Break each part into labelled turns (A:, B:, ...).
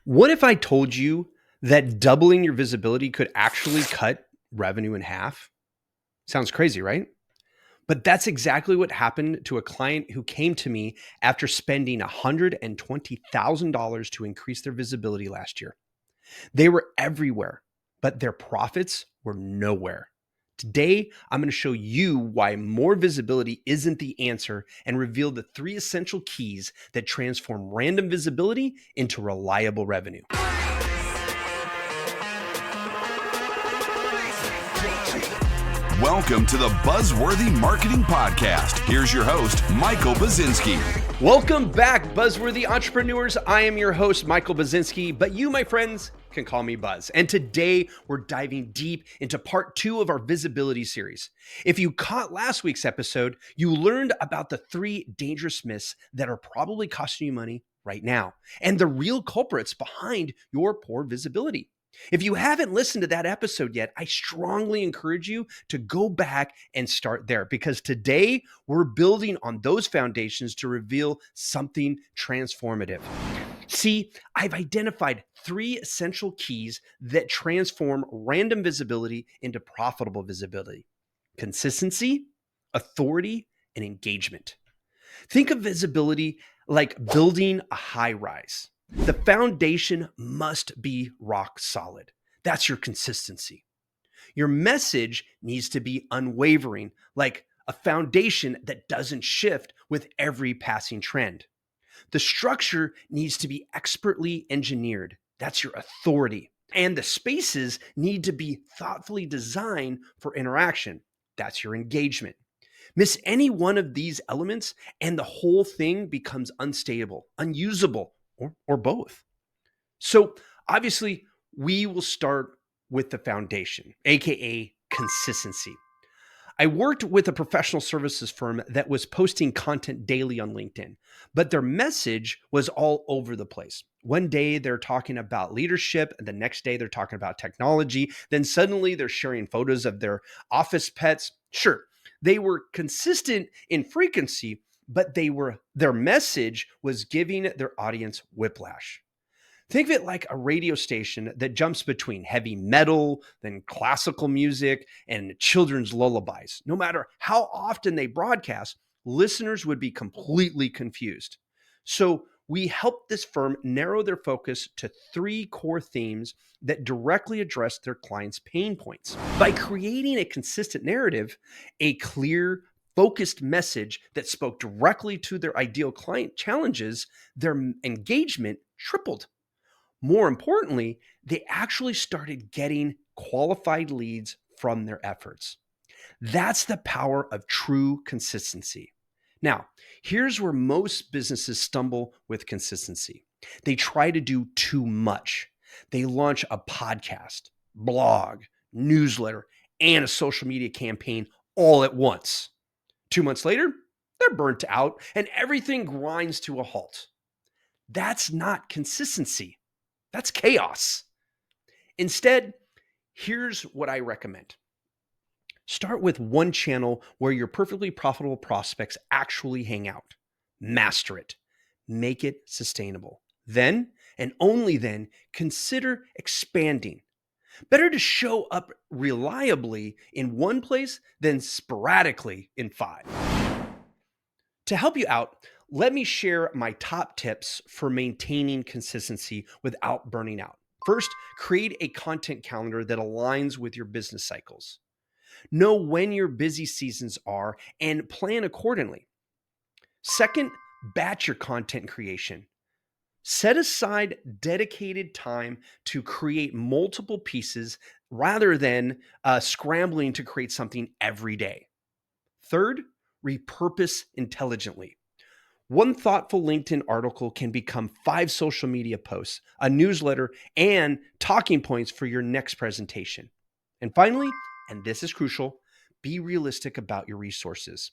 A: What if I told you that doubling your visibility could actually cut revenue in half? Sounds crazy, right? But that's exactly what happened to a client who came to me after spending $120,000 to increase their visibility last year. They were everywhere, but their profits were nowhere. Today, I'm going to show you why more visibility isn't the answer and reveal the 3 essential keys that transform random visibility into reliable revenue.
B: Welcome to the Buzzworthy Marketing Podcast. Here's your host, Michael Buzinski.
A: Welcome back, Buzzworthy entrepreneurs. I am your host, Michael Buzinski, but you, my friends, can call me Buzz. And today we're diving deep into part 2 of our visibility series. If you caught last week's episode, you learned about the 3 dangerous myths that are probably costing you money right now and the real culprits behind your poor visibility. If you haven't listened to that episode yet, I strongly encourage you to go back and start there because today we're building on those foundations to reveal something transformative. See, I've identified 3 essential keys that transform random visibility into profitable visibility: consistency, authority, and engagement. Think of visibility like building a high rise. The foundation must be rock solid. That's your consistency. Your message needs to be unwavering, like a foundation that doesn't shift with every passing trend. The structure needs to be expertly engineered. That's your authority. And the spaces need to be thoughtfully designed for interaction. That's your engagement. Miss any one of these elements and the whole thing becomes unstable, unusable, or both. So obviously, we will start with the foundation, aka consistency. I worked with a professional services firm that was posting content daily on LinkedIn, but their message was all over the place. One day they're talking about leadership, and the next day they're talking about technology. Then suddenly they're sharing photos of their office pets. Sure, they were consistent in frequency, but their message was giving their audience whiplash. Think of it like a radio station that jumps between heavy metal, then classical music, and children's lullabies. No matter how often they broadcast, listeners would be completely confused. So we helped this firm narrow their focus to 3 core themes that directly address their clients' pain points. By creating a consistent narrative, a clear, focused message that spoke directly to their ideal client challenges, their engagement tripled. More importantly, they actually started getting qualified leads from their efforts. That's the power of true consistency. Now, here's where most businesses stumble with consistency. They try to do too much. They launch a podcast, blog, newsletter, and a social media campaign all at once. 2 months later, they're burnt out and everything grinds to a halt. That's not consistency. That's chaos. Instead, here's what I recommend. Start with one channel where your perfectly profitable prospects actually hang out. Master it. Make it sustainable. Then, and only then, consider expanding. Better to show up reliably in one place than sporadically in 5. To help you out, let me share my top tips for maintaining consistency without burning out. First, create a content calendar that aligns with your business cycles. Know when your busy seasons are and plan accordingly. Second, batch your content creation. Set aside dedicated time to create multiple pieces rather than scrambling to create something every day. Third, repurpose intelligently. One thoughtful LinkedIn article can become 5 social media posts, a newsletter, and talking points for your next presentation. And finally, and this is crucial, be realistic about your resources.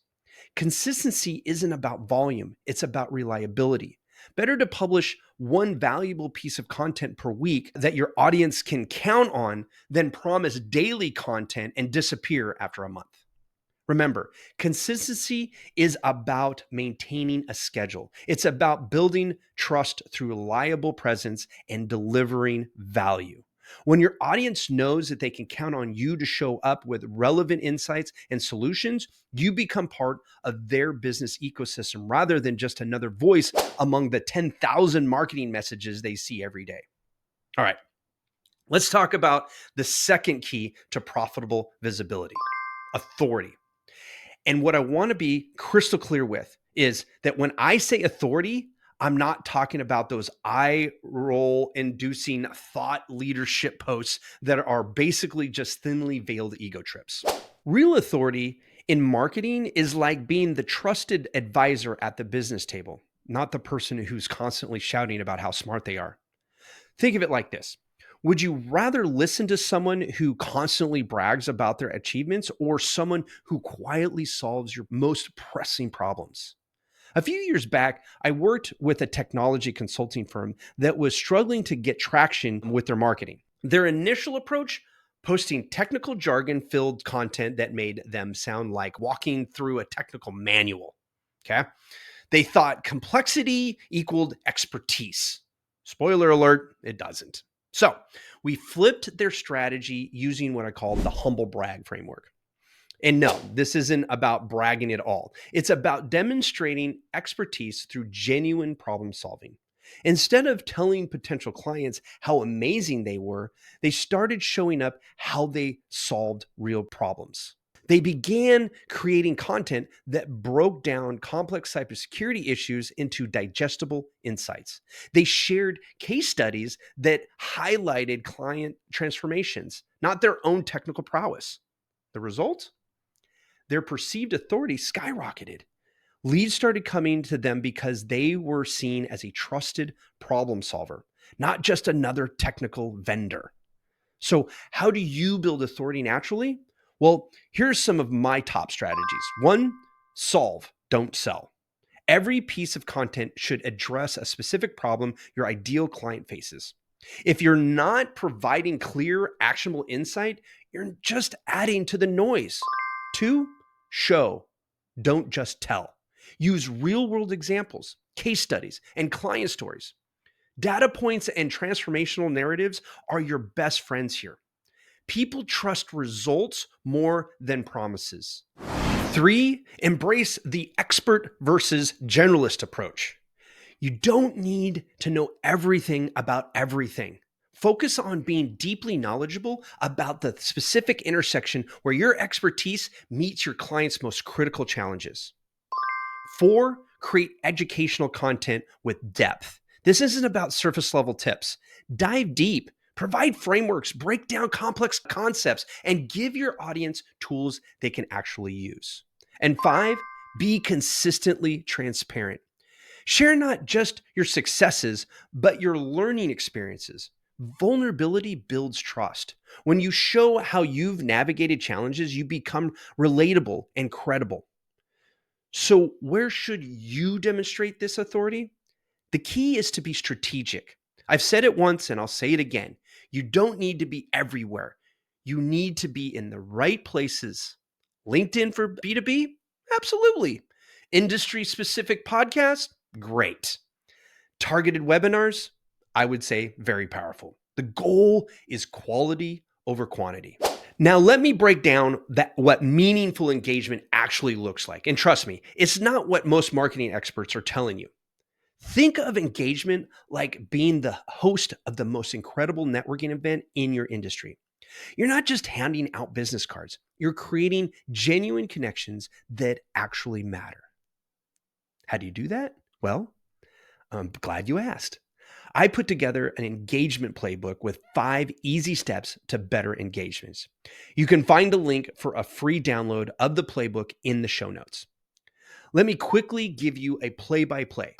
A: Consistency isn't about volume, it's about reliability. Better to publish one valuable piece of content per week that your audience can count on than promise daily content and disappear after a month. Remember, consistency is about maintaining a schedule. It's about building trust through reliable presence and delivering value. When your audience knows that they can count on you to show up with relevant insights and solutions, you become part of their business ecosystem rather than just another voice among the 10,000 marketing messages they see every day. All right, let's talk about the second key to profitable visibility: authority. And what I want to be crystal clear with is that when I say authority, I'm not talking about those eye roll inducing thought leadership posts that are basically just thinly veiled ego trips. Real authority in marketing is like being the trusted advisor at the business table, not the person who's constantly shouting about how smart they are. Think of it like this: would you rather listen to someone who constantly brags about their achievements or someone who quietly solves your most pressing problems? A few years back, I worked with a technology consulting firm that was struggling to get traction with their marketing. Their initial approach: posting technical jargon filled content that made them sound like walking through a technical manual. Okay. They thought complexity equaled expertise. Spoiler alert, it doesn't. So we flipped their strategy using what I call the humble brag framework. And no, this isn't about bragging at all. It's about demonstrating expertise through genuine problem solving. Instead of telling potential clients how amazing they were, they started showing up how they solved real problems. They began creating content that broke down complex cybersecurity issues into digestible insights. They shared case studies that highlighted client transformations, not their own technical prowess. The result? Their perceived authority skyrocketed. Leads started coming to them because they were seen as a trusted problem solver, not just another technical vendor. So, how do you build authority naturally? Well, here's some of my top strategies. One, solve, don't sell. Every piece of content should address a specific problem your ideal client faces. If you're not providing clear, actionable insight, you're just adding to the noise. Two, show, don't just tell. Use real world examples, case studies, and client stories. Data points and transformational narratives are your best friends here. People trust results more than promises. Three, embrace the expert versus generalist approach. You don't need to know everything about everything. Focus on being deeply knowledgeable about the specific intersection where your expertise meets your client's most critical challenges. Four, create educational content with depth. This isn't about surface level tips. Dive deep, provide frameworks, break down complex concepts, and give your audience tools they can actually use. And five, be consistently transparent. Share not just your successes, but your learning experiences. Vulnerability builds trust. When you show how you've navigated challenges, you become relatable and credible. So, where should you demonstrate this authority? The key is to be strategic. I've said it once and I'll say it again. You don't need to be everywhere. You need to be in the right places. LinkedIn for B2B? Absolutely. Industry specific podcasts? Great. Targeted webinars? I would say very powerful. The goal is quality over quantity. Now, let me break down what meaningful engagement actually looks like. And trust me, it's not what most marketing experts are telling you. Think of engagement like being the host of the most incredible networking event in your industry. You're not just handing out business cards, you're creating genuine connections that actually matter. How do you do that? Well, I'm glad you asked. I put together an engagement playbook with 5 easy steps to better engagements. You can find a link for a free download of the playbook in the show notes. Let me quickly give you a play-by-play.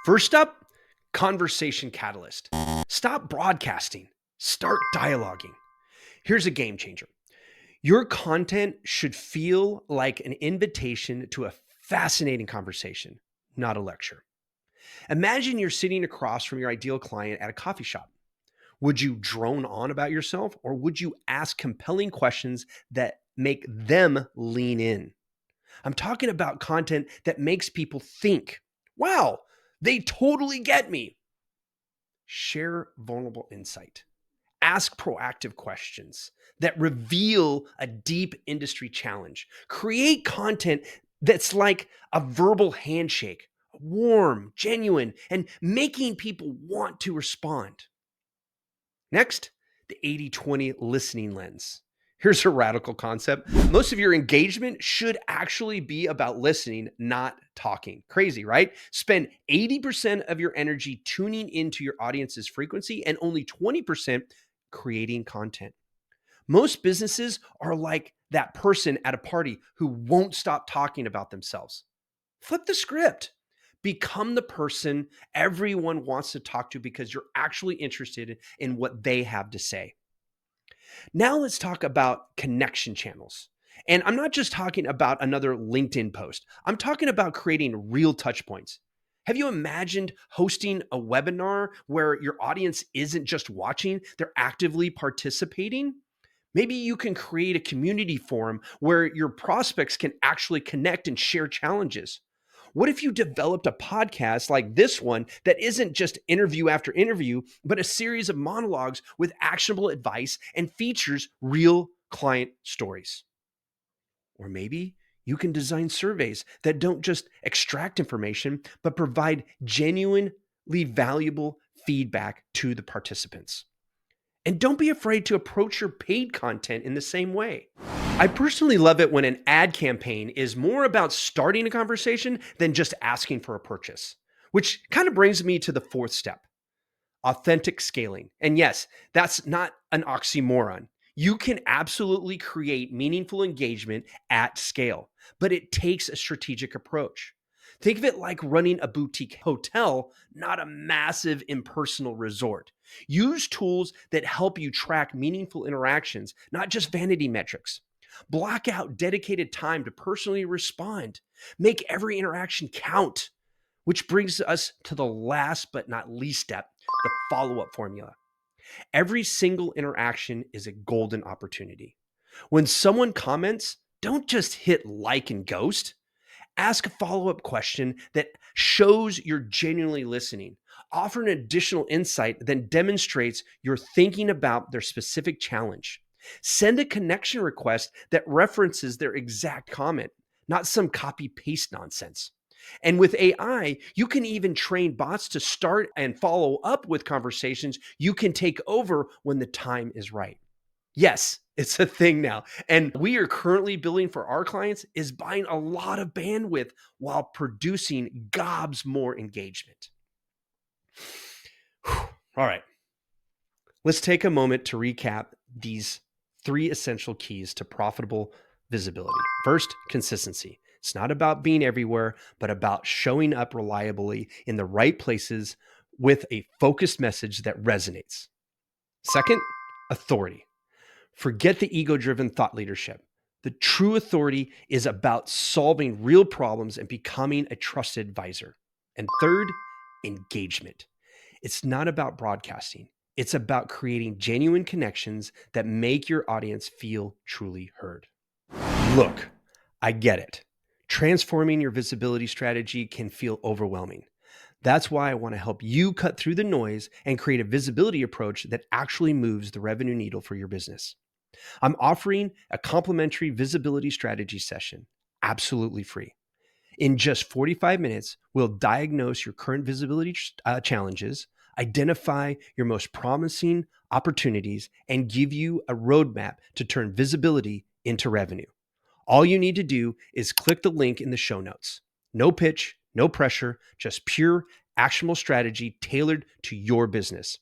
A: First up, conversation catalyst. Stop broadcasting. Start dialoguing. Here's a game changer. Your content should feel like an invitation to a fascinating conversation, not a lecture. Imagine you're sitting across from your ideal client at a coffee shop. Would you drone on about yourself, or would you ask compelling questions that make them lean in? I'm talking about content that makes people think, wow, they totally get me. Share vulnerable insight. Ask proactive questions that reveal a deep industry challenge. Create content that's like a verbal handshake, warm, genuine, and making people want to respond. Next, the 80-20 listening lens. Here's a radical concept. Most of your engagement should actually be about listening, not talking. Crazy, right? Spend 80% of your energy tuning into your audience's frequency and only 20% creating content. Most businesses are like that person at a party who won't stop talking about themselves. Flip the script. Become the person everyone wants to talk to because you're actually interested in what they have to say. Now let's talk about connection channels. And I'm not just talking about another LinkedIn post. I'm talking about creating real touch points. Have you imagined hosting a webinar where your audience isn't just watching, they're actively participating? Maybe you can create a community forum where your prospects can actually connect and share challenges. What if you developed a podcast like this one that isn't just interview after interview, but a series of monologues with actionable advice and features real client stories? Or maybe you can design surveys that don't just extract information, but provide genuinely valuable feedback to the participants. And don't be afraid to approach your paid content in the same way. I personally love it when an ad campaign is more about starting a conversation than just asking for a purchase, which kind of brings me to the fourth step, authentic scaling. And yes, that's not an oxymoron. You can absolutely create meaningful engagement at scale, but it takes a strategic approach. Think of it like running a boutique hotel, not a massive impersonal resort. Use tools that help you track meaningful interactions, not just vanity metrics. Block out dedicated time to personally respond. Make every interaction count, which brings us to the last but not least step, the follow-up formula. Every single interaction is a golden opportunity. When someone comments, don't just hit like and ghost. Ask a follow-up question that shows you're genuinely listening. Offer an additional insight that demonstrates you're thinking about their specific challenge. Send a connection request that references their exact comment, not some copy-paste nonsense. And with AI, you can even train bots to start and follow up with conversations you can take over when the time is right. Yes, it's a thing now. And we are currently building for our clients is buying a lot of bandwidth while producing gobs more engagement. All right. Let's take a moment to recap these 3 essential keys to profitable visibility. First, consistency. It's not about being everywhere, but about showing up reliably in the right places with a focused message that resonates. Second, authority. Forget the ego-driven thought leadership. The true authority is about solving real problems and becoming a trusted advisor. And third, engagement. It's not about broadcasting. It's about creating genuine connections that make your audience feel truly heard. Look, I get it. Transforming your visibility strategy can feel overwhelming. That's why I want to help you cut through the noise and create a visibility approach that actually moves the revenue needle for your business. I'm offering a complimentary visibility strategy session, absolutely free. In just 45 minutes, we'll diagnose your current visibility challenges, identify your most promising opportunities, and give you a roadmap to turn visibility into revenue. All you need to do is click the link in the show notes. No pitch, no pressure, just pure, actionable strategy tailored to your business.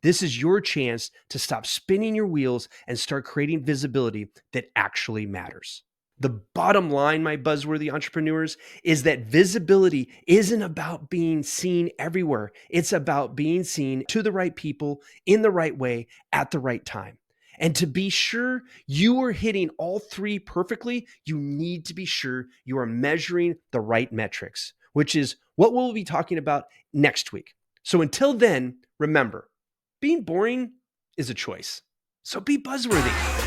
A: This is your chance to stop spinning your wheels and start creating visibility that actually matters. The bottom line, my buzzworthy entrepreneurs, is that visibility isn't about being seen everywhere. It's about being seen to the right people in the right way at the right time. And to be sure you are hitting all 3 perfectly, you need to be sure you are measuring the right metrics, which is what we'll be talking about next week. So until then, remember, being boring is a choice. So be buzzworthy.